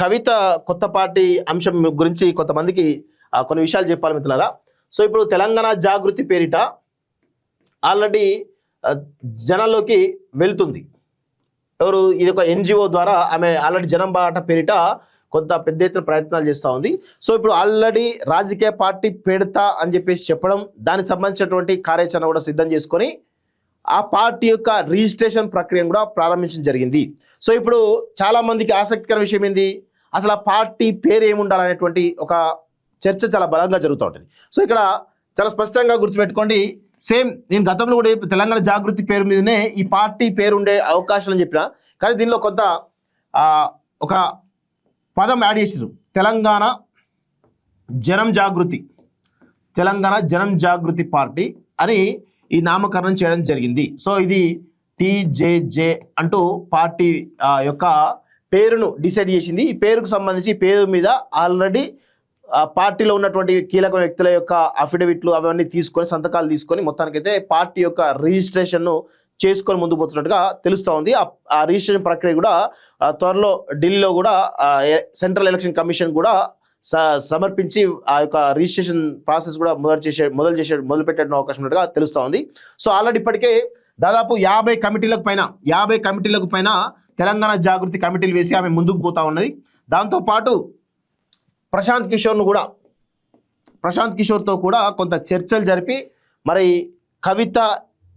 కవిత కొత్త పార్టీ అంశం గురించి కొంతమందికి కొన్ని విషయాలు చెప్పాలి మిత్రులారా. సో ఇప్పుడు తెలంగాణ జాగృతి పేరిట ఆల్రెడీ జనాల్లోకి వెళ్తుంది. ఎవరు? ఇది ఒక ఎన్జిఓ ద్వారా ఆమె ఆల్రెడీ జనం బాట పేరిట కొంత పెద్ద ఎత్తున ప్రయత్నాలు చేస్తూ ఉంది. సో ఇప్పుడు ఆల్రెడీ రాజకీయ పార్టీ పెడతా అని చెప్పేసి చెప్పడం, దానికి సంబంధించినటువంటి కార్యాచరణ కూడా సిద్ధం చేసుకొని ఆ పార్టీ యొక్క రిజిస్ట్రేషన్ ప్రక్రియను కూడా ప్రారంభించడం జరిగింది. సో ఇప్పుడు చాలా మందికి ఆసక్తికర విషయం ఏంది, అసలు ఆ పార్టీ పేరు ఏముండాలనేటువంటి ఒక చర్చ చాలా బలంగా జరుగుతూ ఉంటుంది. సో ఇక్కడ చాలా స్పష్టంగా గుర్తుపెట్టుకోండి, సేమ్ నేను గతంలో కూడా తెలంగాణ జాగృతి పేరు మీదనే ఈ పార్టీ పేరు ఉండే అవకాశం అని చెప్పిన, కానీ దీనిలో కొంత ఒక పదం యాడ్ చేసారు, తెలంగాణ జనం జాగృతి, తెలంగాణ జనం జాగృతి పార్టీ అని ఈ నామకరణం చేయడం జరిగింది. సో ఇది టీజేజే అంటూ పార్టీ యొక్క పేరును డిసైడ్ చేసింది. ఈ పేరుకు సంబంధించి పేరు మీద ఆల్రెడీ పార్టీలో ఉన్నటువంటి కీలక వ్యక్తుల యొక్క అఫిడవిట్లు అవన్నీ తీసుకొని సంతకాలు తీసుకొని మొత్తానికైతే పార్టీ యొక్క రిజిస్ట్రేషన్ను చేసుకొని ముందుకు పోతున్నట్టుగా తెలుస్తూ ఉంది. ఆ రిజిస్ట్రేషన్ ప్రక్రియ కూడా త్వరలో ఢిల్లీలో కూడా సెంట్రల్ ఎలక్షన్ కమిషన్ కూడా సమర్పించి ఆ యొక్క రిజిస్ట్రేషన్ ప్రాసెస్ కూడా మొదలు పెట్టే అవకాశం ఉన్నట్టుగా తెలుస్తూ ఉంది. సో ఆల్రెడీ ఇప్పటికే దాదాపు 50 కమిటీలకు పైన తెలంగాణ జాగృతి కమిటీలు వేసి ఆమె ముందుకు పోతా ఉన్నది. దాంతోపాటు ప్రశాంత్ కిషోర్తో కూడా కొంత చర్చలు జరిపి మరి కవిత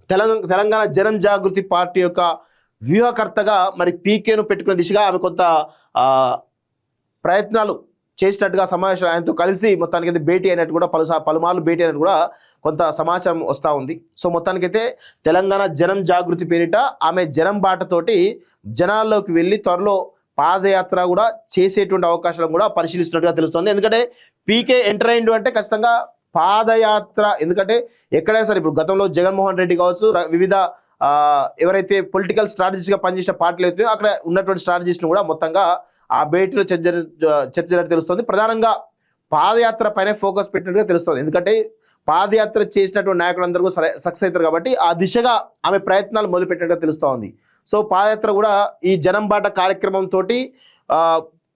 తెలంగాణ జనం జాగృతి పార్టీ యొక్క వ్యూహకర్తగా మరి పీకేను పెట్టుకునే దిశగా ఆమె కొంత ప్రయత్నాలు చేసినట్టుగా సమావేశం ఆయనతో కలిసి మొత్తానికైతే భేటీ అయినట్టు కూడా పలుమార్లు భేటీ అయినట్టు కూడా కొంత సమాచారం వస్తూ ఉంది. సో మొత్తానికైతే తెలంగాణ జనం జాగృతి పేరిట ఆమె జనం బాటతోటి జనాల్లోకి వెళ్ళి త్వరలో పాదయాత్ర కూడా చేసేటువంటి అవకాశాలు కూడా పరిశీలిస్తున్నట్టుగా తెలుస్తుంది. ఎందుకంటే పీకే ఎంటర్ అయిండు అంటే ఖచ్చితంగా పాదయాత్ర, ఎందుకంటే ఎక్కడైనా సరే ఇప్పుడు గతంలో జగన్మోహన్ రెడ్డి కావచ్చు, వివిధ ఎవరైతే పొలిటికల్ స్ట్రాటజిస్ట్గా పనిచేసిన పార్టీలు అయితే అక్కడ ఉన్నటువంటి స్ట్రాటజిస్ట్ను కూడా మొత్తంగా ఆ భేటీలో చర్చ తెలుస్తుంది. ప్రధానంగా పాదయాత్ర పైన ఫోకస్ పెట్టినట్టుగా తెలుస్తుంది. ఎందుకంటే పాదయాత్ర చేసినటువంటి నాయకులందరూ సక్సెస్ అవుతారు కాబట్టి ఆ దిశగా ఆమె ప్రయత్నాలు మొదలుపెట్టినట్టుగా తెలుస్తూ ఉంది. సో పాదయాత్ర కూడా ఈ జనం బాట కార్యక్రమంతో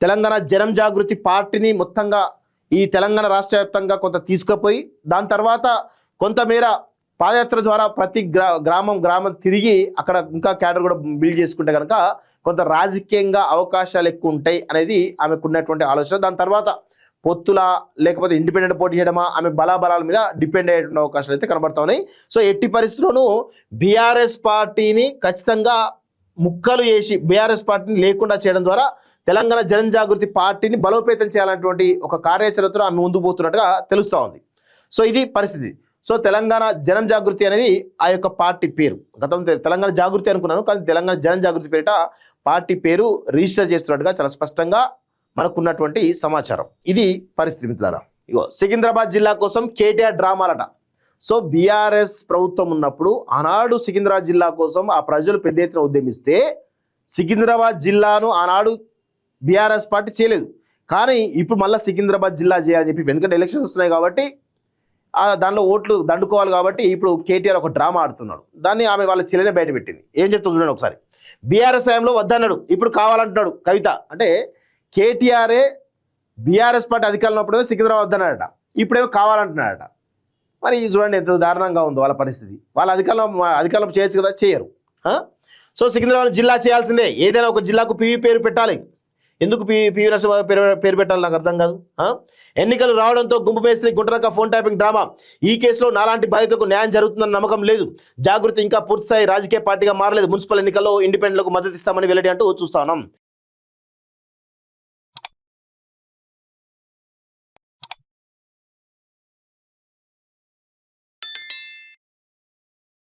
తెలంగాణ జనం జాగృతి పార్టీని మొత్తంగా ఈ తెలంగాణ రాష్ట్ర వ్యాప్తంగా కొంత తీసుకుపోయి దాని తర్వాత కొంతమేర పాదయాత్ర ద్వారా ప్రతి గ్రామం తిరిగి అక్కడ ఇంకా క్యాడర్ కూడా బిల్డ్ చేసుకుంటే కనుక కొంత రాజకీయంగా అవకాశాలు ఎక్కువ ఉంటాయి అనేది ఆమెకున్నటువంటి ఆలోచన. దాని తర్వాత పొత్తుల లేకపోతే ఇండిపెండెంట్ పోటీ చేయడమా, ఆమె బలాబలాల మీద డిపెండ్ అయ్యేటువంటి అవకాశాలు అయితే కనబడతా ఉన్నాయి. సో ఎట్టి పరిస్థితుల్లోనూ బీఆర్ఎస్ పార్టీని ఖచ్చితంగా ముక్కలు చేసి బీఆర్ఎస్ పార్టీని లేకుండా చేయడం ద్వారా తెలంగాణ జనం జాగృతి పార్టీని బలోపేతం చేయాలనేటువంటి ఒక కార్యాచరణతో ఆమె ముందుకు పోతున్నట్టుగా తెలుస్తూ ఉంది. సో ఇది పరిస్థితి. సో తెలంగాణ జనం జాగృతి అనేది ఆ యొక్క పార్టీ పేరు. గతం తెలంగాణ జాగృతి అనుకున్నాను, కానీ తెలంగాణ జనం జాగృతి పేరిట పార్టీ పేరు రిజిస్టర్ చేస్తున్నట్టుగా చాలా స్పష్టంగా మనకున్నటువంటి సమాచారం. ఇది పరిస్థితి మిత్రులారా. ఇగో సికింద్రాబాద్ జిల్లా కోసం కేటీఆర్ డ్రామాలట. సో బీఆర్ఎస్ ప్రభుత్వం ఉన్నప్పుడు ఆనాడు సికింద్రాబాద్ జిల్లా కోసం ఆ ప్రజలు పెద్ద ఎత్తున ఉద్యమిస్తే సికింద్రాబాద్ జిల్లాను ఆనాడు బీఆర్ఎస్ పార్టీ చేయలేదు. కానీ ఇప్పుడు మళ్ళీ సికింద్రాబాద్ జిల్లా చేయాలని చెప్పి, ఎందుకంటే ఎలక్షన్స్ వస్తున్నాయి కాబట్టి దానిలో ఓట్లు దండుకోవాలి కాబట్టి ఇప్పుడు కేటీఆర్ ఒక డ్రామా ఆడుతున్నాడు. దాన్ని ఆమె వాళ్ళ చెల్లెనే బయట పెట్టింది. ఏం చెప్తుంది చూడండి ఒకసారి. బీఆర్ఎస్ హయాంలో వద్దన్నాడు, ఇప్పుడు కావాలంటున్నాడు కవిత. అంటే కేటీఆరే బీఆర్ఎస్ పార్టీ అధికారంలో ఉన్నప్పుడు సికింద్రాబాద్ వద్దన్నాడట, ఇప్పుడేమో కావాలంటున్నాడట. మరి చూడండి ఎంత దారుణంగా ఉందో వాళ్ళ పరిస్థితి. వాళ్ళ అధికారంలో చేయొచ్చు కదా, చేయరు. సో సికింద్రాబాద్ జిల్లా చేయాల్సిందే. ఏదైనా ఒక జిల్లాకు పివి పేరు పెట్టాలి. ఎందుకు పివి నరసింహ పేరు పెట్టాలి నాకు అర్థం కాదు. ఎన్నికలు రావడంతో గుంపు మేస్త్రి గుంటనక్క ఫోన్ ట్యాపింగ్ డ్రామా. ఈ కేసులో నాలాంటి బాధితులకు న్యాయం జరుగుతుందన్న నమ్మకం లేదు. జాగృతి ఇంకా పూర్తిస్థాయి రాజకీయ పార్టీగా మారలేదు. మున్సిపల్ ఎన్నికల్లో ఇండిపెండెంట్లకు మద్దతు ఇస్తామని వెల్లడి అంటూ చూస్తా ఉన్నాం.